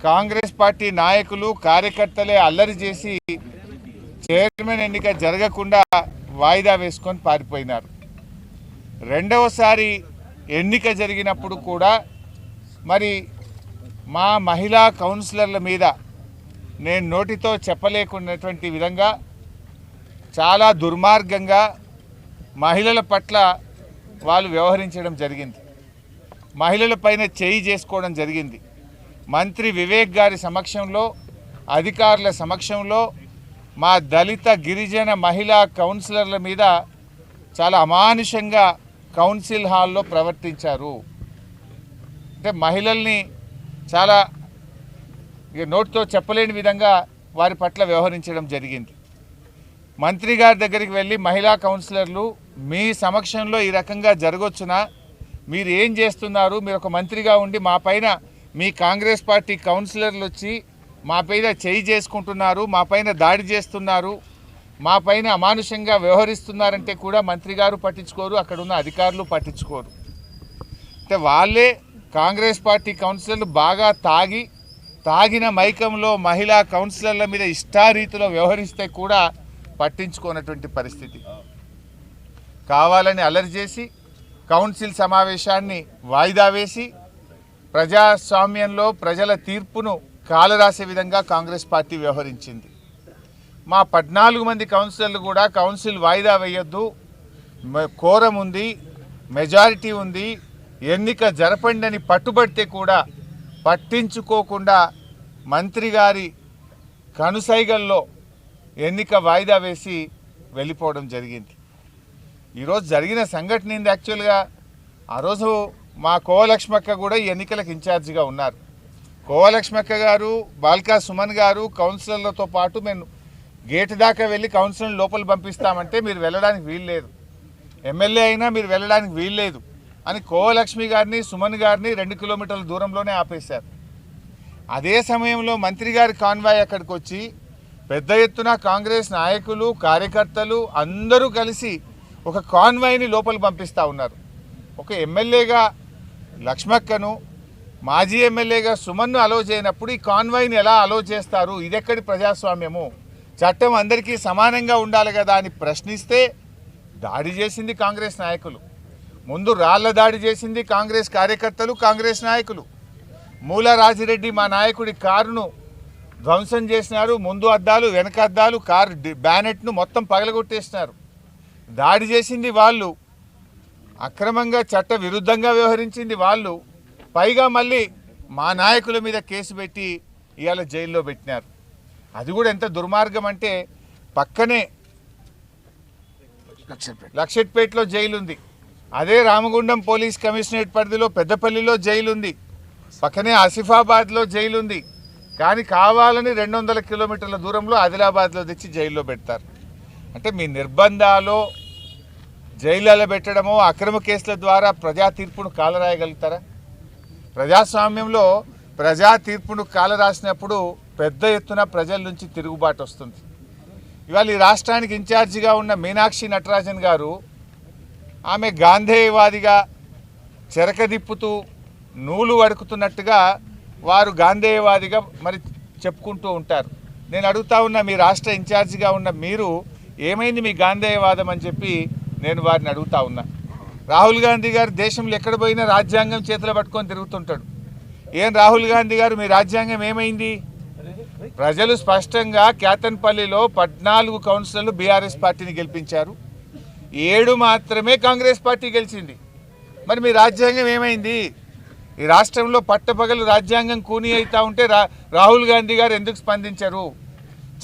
Congress party నాయకులు కార్యకర్తలే అల్లరి చేసి చైర్మన్ ఎన్నిక జరగకుండా వాయిదా వేసుకొని పారిపోయినారు. రెండవసారి ఎన్నిక జరిగినప్పుడు కూడా మరి మా మహిళా కౌన్సిలర్ల మీద నేను నోటితో చెప్పలేకున్నటువంటి విధంగా చాలా దుర్మార్గంగా మహిళల పట్ల వాళ్ళు వ్యవహరించడం జరిగింది. మహిళల పైన చేయి చేసుకోవడం జరిగింది. మంత్రి వివేక్ గారి సమక్షంలో, అధికారుల సమక్షంలో మా దళిత గిరిజన మహిళా కౌన్సిలర్ల మీద చాలా అమానుషంగా కౌన్సిల్ హాల్లో ప్రవర్తించారు. అంటే మహిళల్ని చాలా నోటితో చెప్పలేని విధంగా వారి పట్ల వ్యవహరించడం జరిగింది. మంత్రి గారి దగ్గరికి వెళ్ళి మహిళా కౌన్సిలర్లు మీ సమక్షంలో ఈ రకంగా జరగొచ్చునా, మీరు ఏం చేస్తున్నారు, మీరు ఒక మంత్రిగా ఉండి మా పైన మీ కాంగ్రెస్ పార్టీ కౌన్సిలర్లు వచ్చి మా పైన చేయి చేసుకుంటున్నారు, మా పైన దాడి చేస్తున్నారు, మా పైన అమానుషంగా వ్యవహరిస్తున్నారంటే కూడా మంత్రి గారు పట్టించుకోరు, అక్కడ ఉన్న అధికారులు పట్టించుకోరు. అంటే వాళ్ళే కాంగ్రెస్ పార్టీ కౌన్సిలర్లు బాగా తాగిన మైకంలో మహిళా కౌన్సిలర్ల మీద ఇష్టారీతిలో వ్యవహరిస్తే కూడా పట్టించుకోనటువంటి పరిస్థితి. కావాలని అల్లరి చేసి కౌన్సిల్ సమావేశాన్ని వాయిదా వేసి ప్రజాస్వామ్యంలో ప్రజల తీర్పును కాలరాసే విధంగా కాంగ్రెస్ పార్టీ వ్యవహరించింది. మా 14 మంది కౌన్సిలర్లు కూడా కౌన్సిల్ వాయిదా వేయొద్దు, కోరం ఉంది, మెజారిటీ ఉంది, ఎన్నిక జరపండి అని పట్టుబడితే కూడా పట్టించుకోకుండా మంత్రి గారి కనుసైగల్లో ఎన్నిక వాయిదా వేసి వెళ్ళిపోవడం జరిగింది. ఈరోజు జరిగిన సంఘటన ఏంది? యాక్చువల్గా ఆ రోజు మా కోవలక్ష్మక్క కూడా ఈ ఎన్నికలకు ఇన్ఛార్జిగా ఉన్నారు. కోవలక్ష్మక్క గారు, బాల్కా సుమన్ గారు కౌన్సిలర్లతో పాటు మేము గేటు దాకా వెళ్ళి కౌన్సిలర్ లోపల పంపిస్తామంటే మీరు వెళ్ళడానికి వీల్లేదు, ఎమ్మెల్యే అయినా మీరు వెళ్ళడానికి వీల్లేదు అని కోవలక్ష్మి గారిని, సుమన్ గారిని 2 కిలోమీటర్ల దూరంలోనే ఆపేశారు. అదే సమయంలో మంత్రి గారి కాన్వాయ్ అక్కడికి వచ్చి పెద్ద ఎత్తున కాంగ్రెస్ నాయకులు, కార్యకర్తలు అందరూ కలిసి ఒక కాన్వాయ్ని లోపల పంపిస్తూ ఉన్నారు. ఒక ఎమ్మెల్యేగా లక్ష్మక్కను, మాజీ ఎమ్మెల్యేగా సుమన్ను అలో చేయనప్పుడు ఈ కాన్వాయ్ని ఎలా అలో చేస్తారు? ఇదెక్కడి ప్రజాస్వామ్యము? చట్టం అందరికీ సమానంగా ఉండాలి కదా అని ప్రశ్నిస్తే దాడి చేసింది కాంగ్రెస్ నాయకులు. ముందు రాళ్ల దాడి చేసింది కాంగ్రెస్ కార్యకర్తలు, కాంగ్రెస్ నాయకులు. మూల రాజిరెడ్డి మా నాయకుడి కారును ధ్వంసం చేసినారు. ముందు అద్దాలు, వెనక అద్దాలు, కారు బ్యానెట్ను మొత్తం పగలగొట్టేసినారు. దాడి చేసింది వాళ్ళు, అక్రమంగా చట్ట విరుద్ధంగా వ్యవహరించింది వాళ్ళు. పైగా మళ్ళీ మా నాయకుల మీద కేసు పెట్టి ఇవాళ జైల్లో పెట్టినారు. అది కూడా ఎంత దుర్మార్గం అంటే పక్కనే లక్షట్పేటలో జైలు ఉంది, అదే రామగుండం పోలీస్ కమిషనరేట్ పరిధిలో పెద్దపల్లిలో జైలు ఉంది, పక్కనే ఆసిఫాబాద్లో జైలు ఉంది. కానీ కావాలని 200 కిలోమీటర్ల దూరంలో ఆదిలాబాద్లో తెచ్చి జైల్లో పెడతారు. అంటే మీ నిర్బంధాలు, జైళ్ళలో పెట్టడమో, అక్రమ కేసుల ద్వారా ప్రజా తీర్పును కాలరాయగలుగుతారా? ప్రజాస్వామ్యంలో ప్రజా తీర్పును కాలరాసినప్పుడు పెద్ద ఎత్తున ప్రజల నుంచి తిరుగుబాటు వస్తుంది. ఇవాళ ఈ రాష్ట్రానికి ఇన్ఛార్జిగా ఉన్న మీనాక్షి నటరాజన్ గారు, ఆమె గాంధేయవాదిగా చెరకదిప్పుతూ నూలు వడుకుతున్నట్టుగా వారు గాంధేయవాదిగా మరి చెప్పుకుంటూ ఉంటారు. నేను అడుగుతా ఉన్నా, మీ రాష్ట్ర ఇన్ఛార్జిగా ఉన్న మీరు ఏమైంది మీ గాంధేయవాదం అని చెప్పి నేను వారిని అడుగుతా ఉన్నా. రాహుల్ గాంధీ గారు దేశంలో ఎక్కడ పోయినా రాజ్యాంగం చేతిలో పట్టుకొని తిరుగుతుంటాడు. ఏం రాహుల్ గాంధీ గారు, మీ రాజ్యాంగం ఏమైంది? ప్రజలు స్పష్టంగా కేతన్పల్లిలో 14 కౌన్సిలర్లు బీఆర్ఎస్ పార్టీని గెలిపించారు, 7 మాత్రమే కాంగ్రెస్ పార్టీ గెలిచింది. మరి మీ రాజ్యాంగం ఏమైంది? ఈ రాష్ట్రంలో పట్టపగలు రాజ్యాంగం కూని అవుతా ఉంటే రాహుల్ గాంధీ గారు ఎందుకు స్పందించరు?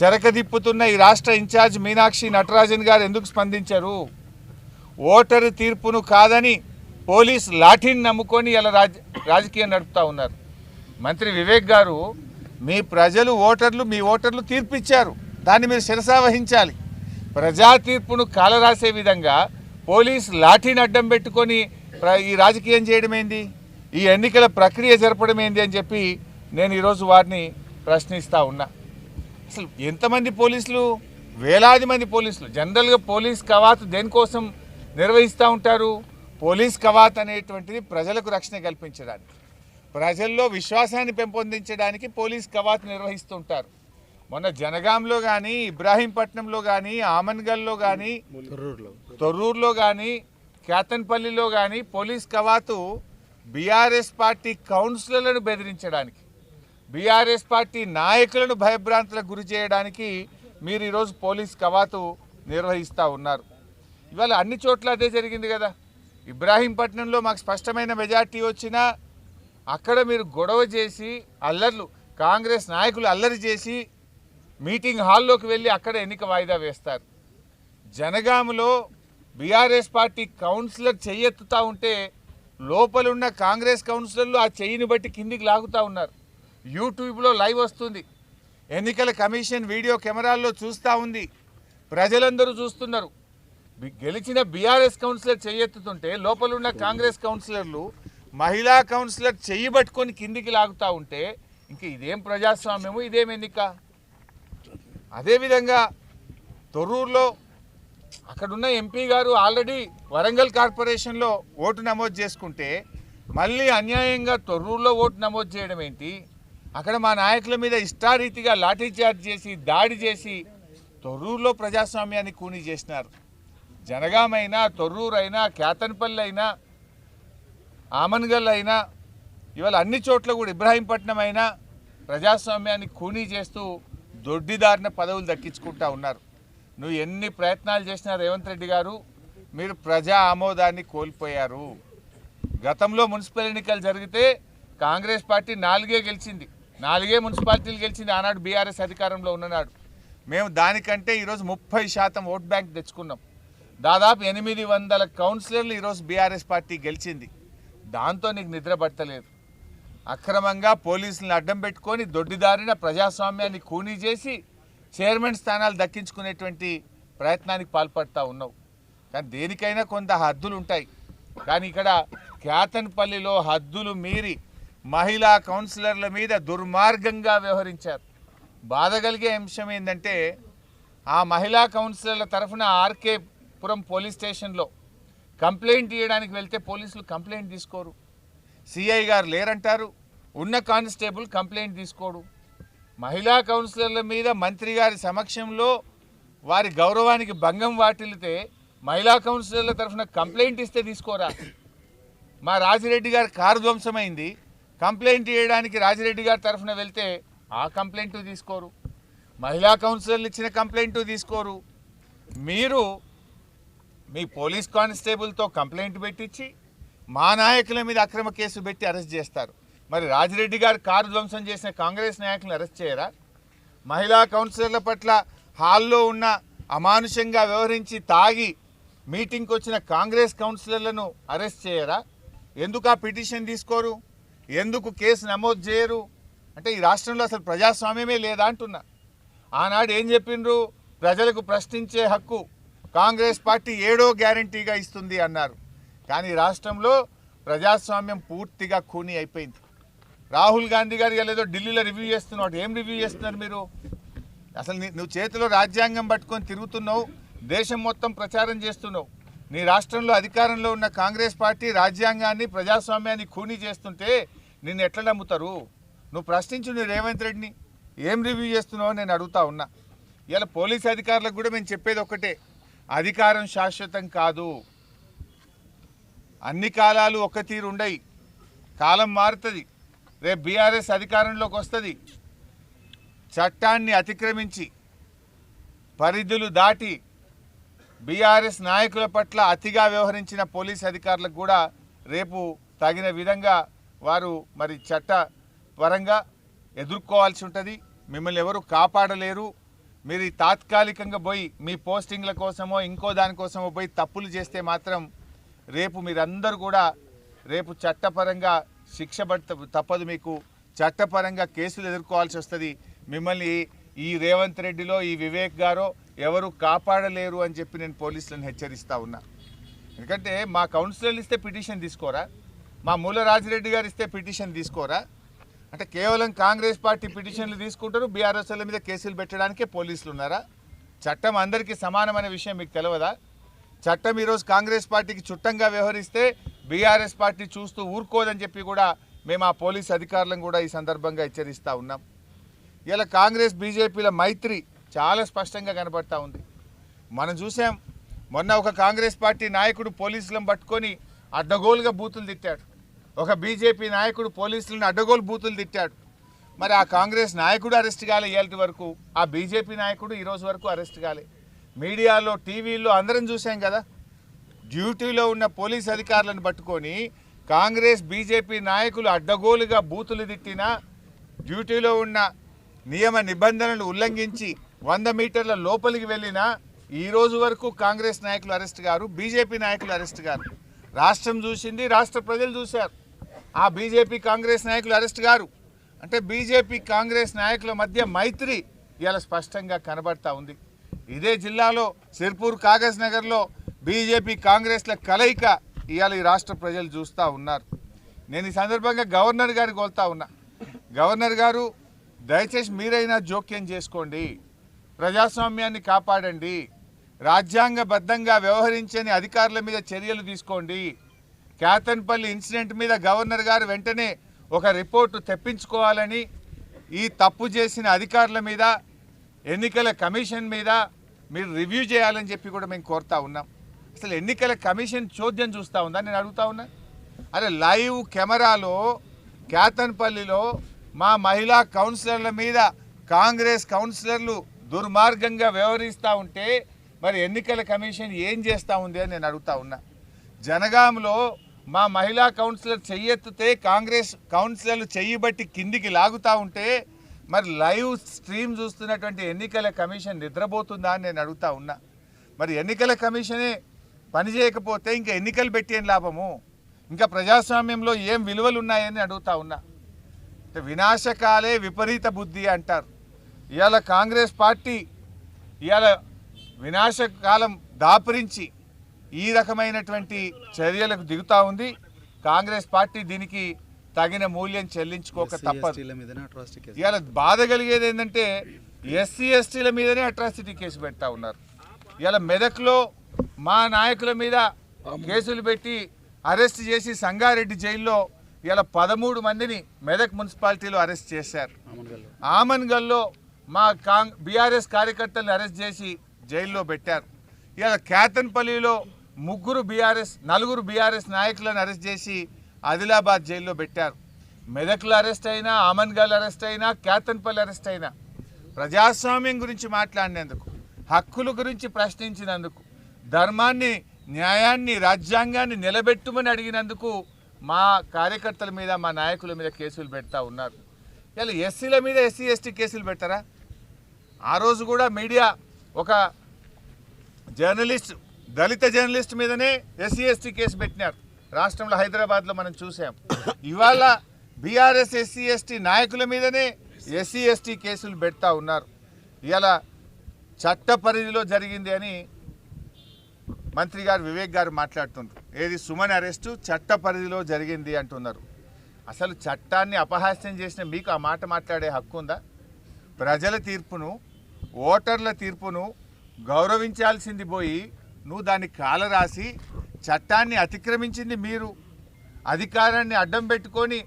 చెరకదిప్పుతున్న ఈ రాష్ట్ర ఇన్ఛార్జ్ మీనాక్షి నటరాజన్ గారు ఎందుకు స్పందించరు? ఓటరు తీర్పును కాదని పోలీస్ లాఠీని నమ్ముకొని ఇలా రాజకీయం నడుపుతూ ఉన్నారు. మంత్రి వివేక్ గారు, మీ ప్రజలు మీ ఓటర్లు తీర్పిచ్చారు, దాన్ని మీరు శిరసా వహించాలి. ప్రజా తీర్పును కాలరాసే విధంగా పోలీస్ లాఠీని అడ్డం పెట్టుకొని ఈ రాజకీయం చేయడం ఏంది? ఈ ఎన్నికల ప్రక్రియ జరపడం ఏంది అని చెప్పి నేను ఈరోజు వారిని ప్రశ్నిస్తూ ఉన్నా. అసలు ఎంతమంది పోలీసులు? వేలాది మంది పోలీసులు. జనరల్గా పోలీస్ కవాతు దేనికోసం నిర్వహిస్తూ ఉంటారు? పోలీస్ కవాత్ అనేటువంటిది ప్రజలకు రక్షణ కల్పించడానికి. ప్రజల్లో విశ్వాసాన్ని పెంపొందించడానికి పోలీస్ కవాతు నిర్వహిస్తుంటారు. మొన్న జనగాంలో కానీ, ఇబ్రాహీంపట్నంలో కానీ, ఆమన్గల్లో కానీ, తొర్రూరులో కానీ, కేతన్పల్లిలో కానీ పోలీస్ కవాతు బీఆర్ఎస్ పార్టీ కౌన్సిలర్లను బెదిరించడానికి, బీఆర్ఎస్ పార్టీ నాయకులను భయభ్రాంతులకు గురి చేయడానికి మీరు ఈరోజు పోలీస్ కవాతు నిర్వహిస్తూ ఉన్నారు. ఇవాళ అన్ని చోట్ల అదే జరిగింది కదా. ఇబ్రాహీంపట్నంలో మాకు స్పష్టమైన మెజార్టీ వచ్చినా అక్కడ మీరు గొడవ చేసి అల్లర్లు, కాంగ్రెస్ నాయకులు అల్లరి చేసి మీటింగ్ హాల్లోకి వెళ్ళి అక్కడ ఎన్నిక వాయిదా వేస్తారు. జనగాంలో బీఆర్ఎస్ పార్టీ కౌన్సిలర్ చెయ్యెత్తుతూ ఉంటే లోపలున్న కాంగ్రెస్ కౌన్సిలర్లు ఆ చెయ్యిని బట్టి కిందికి లాగుతూ ఉన్నారు. యూట్యూబ్లో లైవ్ వస్తుంది, ఎన్నికల కమిషన్ వీడియో కెమెరాల్లో చూస్తూ ఉంది, ప్రజలందరూ చూస్తున్నారు. గెలిచిన బీఆర్ఎస్ కౌన్సిలర్ చెయ్యెత్తుతుంటే లోపలున్న కాంగ్రెస్ కౌన్సిలర్లు మహిళా కౌన్సిలర్ చెయ్యి పట్టుకొని కిందికి లాగుతూ ఉంటే ఇంక ఇదేం ప్రజాస్వామ్యము, ఇదేం ఎన్నిక? అదేవిధంగా తొర్రూరులో అక్కడున్న ఎంపీ గారు ఆల్రెడీ వరంగల్ కార్పొరేషన్లో ఓటు నమోదు చేసుకుంటే మళ్ళీ అన్యాయంగా తొర్రూరులో ఓటు నమోదు చేయడం ఏంటి? అక్కడ మా నాయకుల మీద ఇష్టారీతిగా లాఠీచార్జ్ చేసి దాడి చేసి తొర్రూరులో ప్రజాస్వామ్యాన్ని కూనీ చేసినారు. జనగాం అయినా, తొర్రూరు అయినా, కేతన్పల్లి అయినా, ఆమన్గల్ అయినా, ఇవాళ అన్ని చోట్ల కూడా ఇబ్రాహీంపట్నం అయినా ప్రజాస్వామ్యాన్ని కూనీ చేస్తూ దొడ్డిదారిన పదవులు దక్కించుకుంటా ఉన్నారు. నువ్వు ఎన్ని ప్రయత్నాలు చేసినా రేవంత్ రెడ్డి గారు, మీరు ప్రజా ఆమోదాన్ని కోల్పోయారు. గతంలో మున్సిపల్ ఎన్నికలు జరిగితే కాంగ్రెస్ పార్టీ 4 గెలిచింది, 4 మున్సిపాలిటీలు గెలిచింది ఆనాడు బీఆర్ఎస్ అధికారంలో ఉన్ననాడు. మేము దానికంటే ఈరోజు 30% ఓట్ బ్యాంక్ తెచ్చుకున్నాం. దాదాపు 800 కౌన్సిలర్లు ఈరోజు బీఆర్ఎస్ పార్టీ గెలిచింది. దాంతో నీకు నిద్ర పట్టలేదు. అక్రమంగా పోలీసులను అడ్డం పెట్టుకొని దొడ్డిదారిన ప్రజాస్వామ్యాన్ని కూనీ చేసి చైర్మన్ స్థానాలు దక్కించుకునేటువంటి ప్రయత్నానికి పాల్పడతా ఉన్నావు. కానీ దేనికైనా కొంత హద్దులు ఉంటాయి. కానీ ఇక్కడ కేతన్పల్లిలో హద్దులు మీరి మహిళా కౌన్సిలర్ల మీద దుర్మార్గంగా వ్యవహరించారు. బాధ కలిగే అంశం ఏంటంటే ఆ మహిళా కౌన్సిలర్ల తరఫున ఆర్కే పురం పోలీస్ స్టేషన్లో కంప్లైంట్ ఇవ్వడానికి వెళ్తే పోలీసులు కంప్లైంట్ తీసుకోరు. సిఐ గారు లేరంటారు, ఉన్న కానిస్టేబుల్ కంప్లైంట్ తీసుకోడు. మహిళా కౌన్సిలర్ల మీద మంత్రి గారి సమక్షంలో వారి గౌరవానికి భంగం వాటిల్లితే మహిళా కౌన్సిలర్ల తరఫున కంప్లైంట్ ఇస్తే తీసుకోరా? మా రాజిరెడ్డి గారి కారు ధ్వంసమైంది, కంప్లైంట్ ఇవ్వడానికి రాజిరెడ్డి గారి తరఫున వెళ్తే ఆ కంప్లైంట్ తీసుకోరు. మహిళా కౌన్సిలర్లు ఇచ్చిన కంప్లైంట్ తీసుకోరు. మీరు మీ పోలీస్ కానిస్టేబుల్తో కంప్లైంట్ పెట్టించి మా నాయకుల మీద అక్రమ కేసు పెట్టి అరెస్ట్ చేస్తారు. మరి రాజిరెడ్డి గారు కారు ధ్వంసం చేసిన కాంగ్రెస్ నాయకులను అరెస్ట్ చేయరా? మహిళా కౌన్సిలర్ల పట్ల హాల్లో ఉన్న అమానుషంగా వ్యవహరించి తాగి మీటింగ్కి వచ్చిన కాంగ్రెస్ కౌన్సిలర్లను అరెస్ట్ చేయరా? ఎందుకు ఆ పిటిషన్ తీసుకోరు? ఎందుకు కేసు నమోదు చేయరు? అంటే ఈ రాష్ట్రంలో అసలు ప్రజాస్వామ్యమే లేదా అంటున్నా. ఆనాడు ఏం చెప్పిండ్రు? ప్రజలకు ప్రశ్నించే హక్కు కాంగ్రెస్ పార్టీ 7వ గ్యారంటీగా ఇస్తుంది అన్నారు. కానీ రాష్ట్రంలో ప్రజాస్వామ్యం పూర్తిగా ఖూనీ అయిపోయింది. రాహుల్ గాంధీ గారు ఏదో ఢిల్లీలో రివ్యూ చేస్తున్నాడు. ఏం రివ్యూ చేస్తున్నారు మీరు? అసలు నువ్వు చేతిలో రాజ్యాంగం పట్టుకొని తిరుగుతున్నావు, దేశం మొత్తం ప్రచారం చేస్తున్నావు. నీ రాష్ట్రంలో అధికారంలో ఉన్న కాంగ్రెస్ పార్టీ రాజ్యాంగాన్ని, ప్రజాస్వామ్యాన్ని ఖూనీ చేస్తుంటే నిన్ను ఎట్లా నమ్ముతారు? నువ్వు ప్రశ్నించు నీ రేవంత్ రెడ్డిని, ఏం రివ్యూ చేస్తున్నావు నేను అడుగుతా ఉన్నా. ఇలా పోలీస్ అధికారులకు కూడా మేము చెప్పేది ఒకటే, అధికారం శాశ్వతం కాదు. అన్ని కాలాలు ఒక తీరు ఉండయి, కాలం మారుతుంది. రేపు బీఆర్ఎస్ అధికారంలోకి వస్తుంది. చట్టాన్ని అతిక్రమించి పరిధులు దాటి బీఆర్ఎస్ నాయకుల పట్ల అతిగా వ్యవహరించిన పోలీస్ అధికారులకు కూడా రేపు తగిన విధంగా వారు మరి చట్టపరంగా ఎదుర్కోవాల్సి ఉంటుంది. మిమ్మల్ని ఎవరు కాపాడలేరు. మీరు తాత్కాలికంగా పోయి మీ పోస్టింగ్ల కోసమో ఇంకో దానికోసమో పోయి తప్పులు చేస్తే మాత్రం రేపు మీరందరూ కూడా రేపు చట్టపరంగా శిక్ష తప్పదు. మీకు చట్టపరంగా కేసులు ఎదుర్కోవాల్సి వస్తుంది. మిమ్మల్ని ఈ రేవంత్ రెడ్డిలో ఈ వివేక్ గారో ఎవరు కాపాడలేరు అని చెప్పి నేను పోలీసులను హెచ్చరిస్తూ ఉన్నా. ఎందుకంటే మా కౌన్సిలర్లు ఇస్తే పిటిషన్ తీసుకోరా? మా మూల రాజిరెడ్డి గారు ఇస్తే పిటిషన్ తీసుకోరా? అంటే కేవలం కాంగ్రెస్ పార్టీ పిటిషన్లు తీసుకుంటారు, బీఆర్ఎస్ల మీద కేసులు పెట్టడానికే పోలీసులు ఉన్నారా? చట్టం అందరికీ సమానమైన విషయం మీకు తెలియదా? చట్టం ఈరోజు కాంగ్రెస్ పార్టీకి చుట్టంగా వ్యవహరిస్తే బీఆర్ఎస్ పార్టీ చూస్తూ ఊరుకోదని చెప్పి కూడా మేము ఆ పోలీస్ అధికారులను కూడా ఈ సందర్భంగా హెచ్చరిస్తూ ఉన్నాం. ఇలా కాంగ్రెస్ బీజేపీల మైత్రి చాలా స్పష్టంగా కనబడతా ఉంది. మనం చూసాం, మొన్న ఒక కాంగ్రెస్ పార్టీ నాయకుడు పోలీసులను పట్టుకొని అడ్డగోలుగా బూతులు తిట్టాడు. ఒక బీజేపీ నాయకుడు పోలీసులను అడ్డగోలు బూతులు తిట్టాడు. మరి ఆ కాంగ్రెస్ నాయకుడు అరెస్ట్ కాలే ఇవాళ వరకు, ఆ బీజేపీ నాయకుడు ఈరోజు వరకు అరెస్ట్ కాలే. మీడియాలో టీవీల్లో అందరం చూసాం కదా, డ్యూటీలో ఉన్న పోలీస్ అధికారులను పట్టుకొని కాంగ్రెస్ బీజేపీ నాయకులు అడ్డగోలుగా బూతులు తిట్టినా, డ్యూటీలో ఉన్న నియమ నిబంధనలు ఉల్లంఘించి 100 మీటర్ల లోపలికి వెళ్ళినా ఈరోజు వరకు కాంగ్రెస్ నాయకులు అరెస్ట్ గారు, బీజేపీ నాయకులు అరెస్ట్ గారు. రాష్ట్రం చూసింది, రాష్ట్ర ప్రజలు చూశారు. ఆ బీజేపీ కాంగ్రెస్ నాయకులు అరెస్ట్ గారు. అంటే బీజేపీ కాంగ్రెస్ నాయకుల మధ్య మైత్రి ఇలా స్పష్టంగా కనబడతా ఉంది. ఇదే జిల్లాలో సిర్పూర్ కాగజ్ నగర్లో బీజేపీ కాంగ్రెస్ల కలయిక ఇవాళ ఈ రాష్ట్ర ప్రజలు చూస్తూ ఉన్నారు. నేను ఈ సందర్భంగా గవర్నర్ గారికి కోరుతా ఉన్నా, గవర్నర్ గారు దయచేసి మీరైనా జోక్యం చేసుకోండి, ప్రజాస్వామ్యాన్ని కాపాడండి, రాజ్యాంగబద్ధంగా వ్యవహరించని అధికారుల మీద చర్యలు తీసుకోండి. కేతన్పల్లి ఇన్సిడెంట్ మీద గవర్నర్ గారు వెంటనే ఒక రిపోర్టు తెప్పించుకోవాలని, ఈ తప్పు చేసిన అధికారుల మీద, ఎన్నికల కమిషన్ మీద మీరు రివ్యూ చేయాలని చెప్పి కూడా మేము కోరుతా ఉన్నాం. అసలు ఎన్నికల కమిషన్ చోద్యం చూస్తూ ఉందా నేను అడుగుతా ఉన్నా. అరే లైవ్ కెమెరాలో కేతన్పల్లిలో మా మహిళా కౌన్సిలర్ల మీద కాంగ్రెస్ కౌన్సిలర్లు దుర్మార్గంగా వ్యవహరిస్తూ ఉంటే మరి ఎన్నికల కమిషన్ ఏం చేస్తూ ఉంది అని నేను అడుగుతా ఉన్నా. జనగాంలో మా మహిళా కౌన్సిలర్ చెయ్యెత్తితే కాంగ్రెస్ కౌన్సిలర్లు చెయ్యిబట్టి కిందికి లాగుతూ ఉంటే మరి లైవ్ స్ట్రీమ్ చూస్తున్నటువంటి ఎన్నికల కమిషన్ నిద్రపోతుందా అని నేను అడుగుతా ఉన్నా. మరి ఎన్నికల కమిషనే పనిచేయకపోతే ఇంకా ఎన్నికలు పెట్టి ఏం లాభము, ఇంకా ప్రజాస్వామ్యంలో ఏం విలువలు ఉన్నాయని అడుగుతా ఉన్నా. వినాశకాలే విపరీత బుద్ధి అంటారు. ఇవాళ కాంగ్రెస్ పార్టీ ఇవాళ వినాశకాలం దాపురించి ఈ రకమైనటువంటి చర్యలకు దిగుతూ ఉంది. కాంగ్రెస్ పార్టీ దీనికి తగిన మూల్యం చెల్లించుకోక తప్పదు. ఇవాళ బాధ కలిగేది ఏంటంటే ఎస్సీ ఎస్టీల మీదనే అట్రాసిటీ కేసు పెడతా ఉన్నారు. ఇవాళ మెదక్లో మా నాయకుల మీద కేసులు పెట్టి అరెస్ట్ చేసి సంగారెడ్డి జైల్లో ఇలా 13 మందిని మెదక్ మున్సిపాలిటీలో అరెస్ట్ చేశారు. ఆమన్గల్లో మా బీఆర్ఎస్ కార్యకర్తలను అరెస్ట్ చేసి జైల్లో పెట్టారు. ఇలా కేతన్పల్లిలో 4 బీఆర్ఎస్ నాయకులను అరెస్ట్ చేసి ఆదిలాబాద్ జైల్లో పెట్టారు. మెదక్లో అరెస్ట్ అయినా, ఆమన్గల్ అరెస్ట్ అయినా, కేతన్పల్లి అరెస్ట్ అయినా ప్రజాస్వామ్యం గురించి మాట్లాడినందుకు, హక్కుల గురించి ప్రశ్నించినందుకు, ధర్మాన్ని, న్యాయాన్ని, రాజ్యాంగాన్ని నిలబెట్టుమని అడిగినందుకు మా కార్యకర్తల మీద, మా నాయకుల మీద కేసులు పెడతా ఉన్నారు. ఇలా ఎస్సీల మీద ఎస్సీ ఎస్టీ కేసులు పెట్టారా? ఆ రోజు కూడా మీడియా ఒక జర్నలిస్ట్, దళిత జర్నలిస్ట్ మీదనే ఎస్సీ ఎస్టీ కేసు పెట్టినారు రాష్ట్రంలో, హైదరాబాద్లో మనం చూసాం. ఇవాళ బీఆర్ఎస్ ఎస్సీ ఎస్టీ నాయకుల మీదనే ఎస్సీ ఎస్టీ కేసులు పెడతా ఉన్నారు. ఇలా చట్ట పరిధిలో జరిగింది అని మంత్రి గారు వివేక్ గారు మాట్లాడుతున్నారు. ఏది సుమన్ అరెస్టు చట్ట పరిధిలో జరిగింది అంటున్నారు. అసలు చట్టాన్ని అపహాస్యం చేసిన మీకు ఆ మాట మాట్లాడే హక్కు ఉందా? ప్రజల తీర్పును, ఓటర్ల తీర్పును గౌరవించాల్సింది పోయి నువ్వు దాన్ని కాలరాసి చట్టాన్ని అతిక్రమించింది మీరు. అధికారాన్ని అడ్డం పెట్టుకొని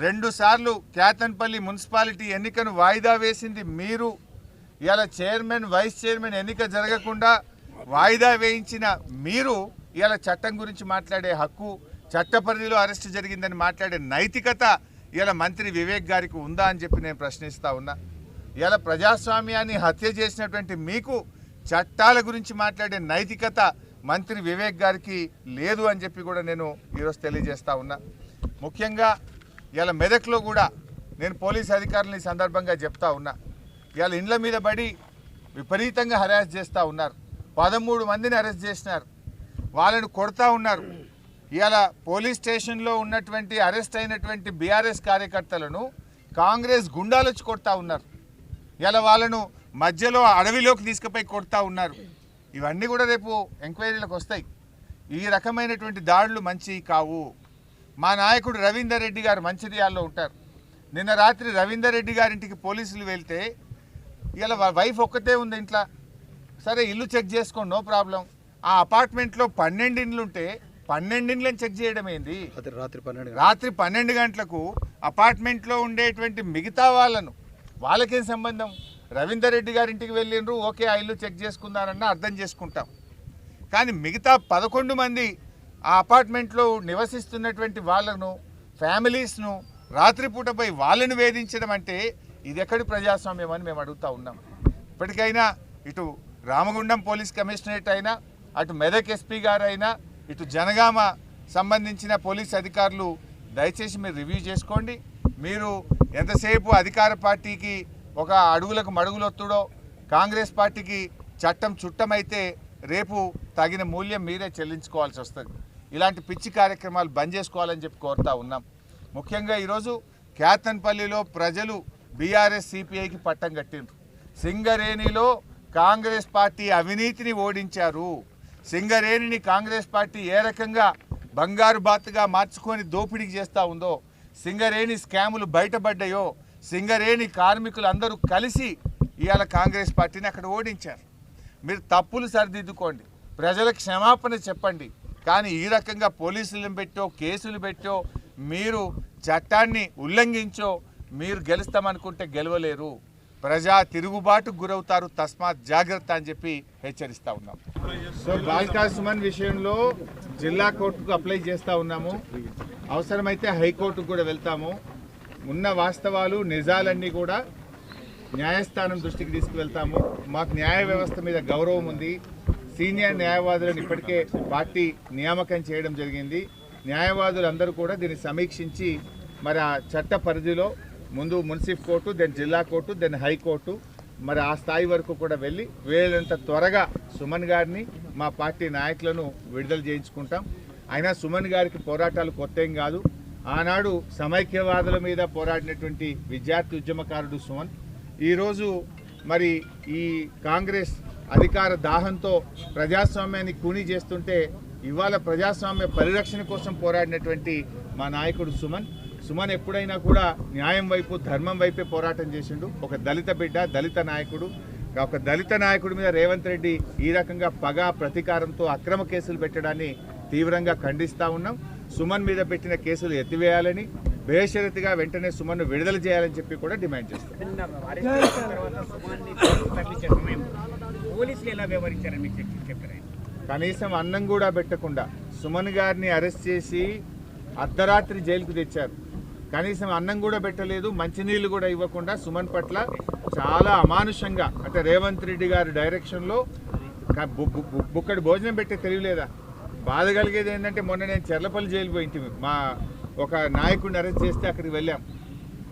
2 సార్లు కేతన్పల్లి మున్సిపాలిటీ ఎన్నికను వాయిదా వేసింది మీరు. ఇలా చైర్మన్, వైస్ చైర్మన్ ఎన్నిక జరగకుండా వాయిదా వేయించిన మీరు ఇలా చట్టం గురించి మాట్లాడే హక్కు, చట్ట పరిధిలో అరెస్టు జరిగిందని మాట్లాడే నైతికత ఇలా మంత్రి వివేక్ గారికి ఉందా అని చెప్పి నేను ప్రశ్నిస్తూ ఉన్నా. ఇలా ప్రజాస్వామ్యాన్ని హత్య చేసినటువంటి మీకు చట్టాల గురించి మాట్లాడే నైతికత మంత్రి వివేక్ గారికి లేదు అని చెప్పి కూడా నేను ఈరోజు తెలియజేస్తూ ఉన్నా. ముఖ్యంగా ఇలా మెదక్లో కూడా నేను పోలీస్ అధికారులను ఈ సందర్భంగా చెప్తా ఉన్నా. ఇవాళ ఇండ్ల మీద పడి విపరీతంగా హరాస్ చేస్తూ ఉన్నారు. 13 మందిని అరెస్ట్ చేసినారు, వాళ్ళని కొడతా ఉన్నారు. ఇవాళ పోలీస్ స్టేషన్లో ఉన్నటువంటి అరెస్ట్ అయినటువంటి బీఆర్ఎస్ కార్యకర్తలను కాంగ్రెస్ గుండాలు వచ్చి కొడతా ఉన్నారు. ఇలా వాళ్ళను మధ్యలో అడవిలోకి తీసుకుపోయి కొడతా ఉన్నారు. ఇవన్నీ కూడా రేపు ఎంక్వైరీలకు వస్తాయి. ఈ రకమైనటువంటి దాడులు మంచివి కావు. మా నాయకుడు రవీందర్ రెడ్డి గారు మంచిర్యాలలో ఉంటారు. నిన్న రాత్రి రవీందర్ రెడ్డి గారింటికి పోలీసులు వెళ్తే ఇలా వైఫ్ ఒక్కతే ఉంది ఇంట్లో. సరే ఇల్లు చెక్ చేసుకోండి, నో ప్రాబ్లం. ఆ అపార్ట్మెంట్లో 12 ఇండ్లు ఉంటే 12 చెక్ చేయడం ఏంది? రాత్రి 12 గంటలకు అపార్ట్మెంట్లో ఉండేటువంటి మిగతా వాళ్ళకేం సంబంధం? రవీందర్ రెడ్డి గారి ఇంటికి వెళ్ళిండ్రు, ఓకే ఆ ఇల్లు చెక్ చేసుకున్నారన్న అర్థం చేసుకుంటాం. కానీ మిగతా 11 మంది ఆ అపార్ట్మెంట్లో నివసిస్తున్నటువంటి వాళ్ళను, ఫ్యామిలీస్ను రాత్రిపూట పోయి వాళ్ళను వేధించడం అంటే ఇది ఎక్కడి ప్రజాస్వామ్యం అని మేము అడుగుతూ ఉన్నాం. ఇప్పటికైనా ఇటు రామగుండం పోలీస్ కమిషనరేట్ అయినా, అటు మెదక్ ఎస్పీ గారు అయినా, ఇటు జనగామ సంబంధించిన పోలీస్ అధికారులు దయచేసి మీరు రివ్యూ చేసుకోండి. మీరు ఎంతసేపు అధికార పార్టీకి ఒక అడుగులకు మడుగులొత్తుడో, కాంగ్రెస్ పార్టీకి చట్టం చుట్టమైతే రేపు తగిన మూల్యం మీరే చెల్లించుకోవాల్సి వస్తుంది. ఇలాంటి పిచ్చి కార్యక్రమాలు బంద్ చేసుకోవాలని చెప్పి కోరుతా ఉన్నాం. ముఖ్యంగా ఈరోజు క్యాతన్పల్లిలో ప్రజలు బీఆర్ఎస్ సిపిఐకి పట్టం కట్టిండ్రు. సింగరేణిలో కాంగ్రెస్ పార్టీ అవినీతిని ఓడించారు. సింగరేణిని కాంగ్రెస్ పార్టీ ఏ రకంగా బంగారు బాతుగా మార్చుకొని దోపిడీకి చేస్తూ ఉందో, సింగరేణి స్కాములు బయటపడ్డాయో, సింగరేణి కార్మికులు అందరూ కలిసి ఇవాళ కాంగ్రెస్ పార్టీని అక్కడ ఓడించారు. మీరు తప్పులు సరిదిద్దుకోండి, ప్రజలకు క్షమాపణ చెప్పండి. కానీ ఈ రకంగా పోలీసులను పెట్టో, కేసులు పెట్టో, మీరు చట్టాన్ని ఉల్లంఘించో మీరు గెలుస్తామనుకుంటే గెలవలేరు. ప్రజా తిరుగుబాటుకు గురవుతారు. తస్మాత్ జాగ్రత్త అని చెప్పి హెచ్చరిస్తూ ఉన్నాం. సో బాలికా సుమన్ విషయంలో జిల్లా కోర్టుకు అప్లై చేస్తూ ఉన్నాము. అవసరమైతే హైకోర్టుకు కూడా వెళ్తాము. ఉన్న వాస్తవాలు నిజాలన్నీ కూడా న్యాయస్థానం దృష్టికి తీసుకువెళ్తాము. మాకు న్యాయ వ్యవస్థ మీద గౌరవం ఉంది. సీనియర్ న్యాయవాదులను ఇప్పటికే పార్టీ నియామకం చేయడం జరిగింది. న్యాయవాదులందరూ కూడా దీన్ని సమీక్షించి మరి ఆ చట్ట పరిధిలో ముందు మున్సిఫ్ కోర్టు, దెన్ జిల్లా కోర్టు, దెన్ హైకోర్టు, మరి ఆ స్థాయి వరకు కూడా వెళ్ళి వీళ్ళంత త్వరగా సుమన్ గారిని, మా పార్టీ నాయకులను విడుదల చేయించుకుంటాం. అయినా సుమన్ గారికి పోరాటాలు కొత్త ఏం కాదు. ఆనాడు సమైక్యవాదుల మీద పోరాడినటువంటి విద్యార్థి ఉద్యమకారుడు సుమన్ ఈరోజు మరి ఈ కాంగ్రెస్ అధికార దాహంతో ప్రజాస్వామ్యాన్ని కూని చేస్తుంటే ఇవాళ ప్రజాస్వామ్య పరిరక్షణ కోసం పోరాడినటువంటి మా నాయకుడు సుమన్ ఎప్పుడైనా కూడా న్యాయం వైపు, ధర్మం వైపే పోరాటం చేసిండు. ఒక దళిత బిడ్డ, దళిత నాయకుడు. ఒక దళిత నాయకుడి మీద రేవంత్ రెడ్డి ఈ రకంగా పగ, ప్రతీకారంతో అక్రమ కేసులు పెట్టడాన్ని తీవ్రంగా ఖండిస్తూ ఉన్నాం. సుమన్ మీద పెట్టిన కేసులు ఎత్తివేయాలని, బేషరతుగా వెంటనే సుమన్ను విడుదల చేయాలని చెప్పి కూడా డిమాండ్ చేస్తాం. కనీసం అన్నం కూడా పెట్టకుండా సుమన్ గారిని అరెస్ట్ చేసి అర్ధరాత్రి జైలుకు తెచ్చారు. కనీసం అన్నం కూడా పెట్టలేదు, మంచినీళ్ళు కూడా ఇవ్వకుండా సుమన్ పట్ల చాలా అమానుషంగా, అంటే రేవంత్ రెడ్డి గారి డైరెక్షన్లో బుక్కడి భోజనం పెట్టే తెలియలేదా? బాధ కలిగేది ఏంటంటే మొన్న నేను చెర్లపల్లి జైలు పోయింటి, మా ఒక నాయకుడిని అరెస్ట్ చేస్తే అక్కడికి వెళ్ళాం.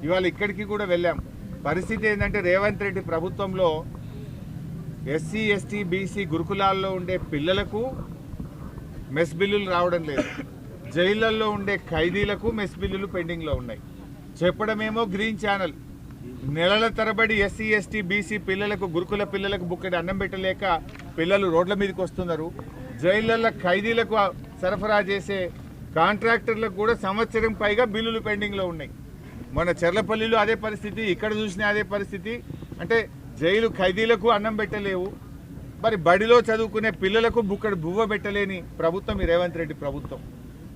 ఇవాళ ఇక్కడికి కూడా వెళ్ళాం. పరిస్థితి ఏంటంటే రేవంత్ రెడ్డి ప్రభుత్వంలో ఎస్సీ, ఎస్టీ, బీసీ గురుకులాల్లో ఉండే పిల్లలకు మెస్ బిల్లులు రావడం లేదు. జైళ్ళల్లో ఉండే ఖైదీలకు మెస్ బిల్లులు పెండింగ్లో ఉన్నాయి. చెప్పడమేమో గ్రీన్ ఛానల్. నెలల తరబడి ఎస్సీ, ఎస్టీ, బీసీ పిల్లలకు, గురుకుల పిల్లలకు బుక్కడి అన్నం పెట్టలేక పిల్లలు రోడ్ల మీదకి వస్తున్నారు. జైళ్ళల్లో ఖైదీలకు సరఫరా చేసే కాంట్రాక్టర్లకు కూడా సంవత్సరం పైగా బిల్లులు పెండింగ్లో ఉన్నాయి. మన చెర్లపల్లిలో అదే పరిస్థితి, ఇక్కడ చూసినా అదే పరిస్థితి. అంటే జైలు ఖైదీలకు అన్నం పెట్టలేవు, మరి బడిలో చదువుకునే పిల్లలకు బుక్కడు బువ్వ పెట్టలేని ప్రభుత్వం ఈ రేవంత్ రెడ్డి ప్రభుత్వం.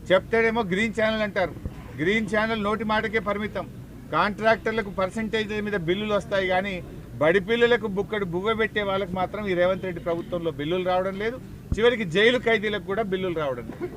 చెప్తాడేమో గ్రీన్ ఛానల్ అంటారు. గ్రీన్ ఛానల్ నోటి మాటకే పరిమితం. కాంట్రాక్టర్లకు పర్సంటేజ్ మీద బిల్లులు వస్తాయి కానీ బడి పిల్లలకు బుక్కడు బువ్వ పెట్టే వాళ్ళకి మాత్రం ఈ రేవంత్ రెడ్డి ప్రభుత్వంలో బిల్లులు రావడం లేదు. చివరికి జైలు ఖైదీలకు కూడా బిల్లులు రావడం లేదు.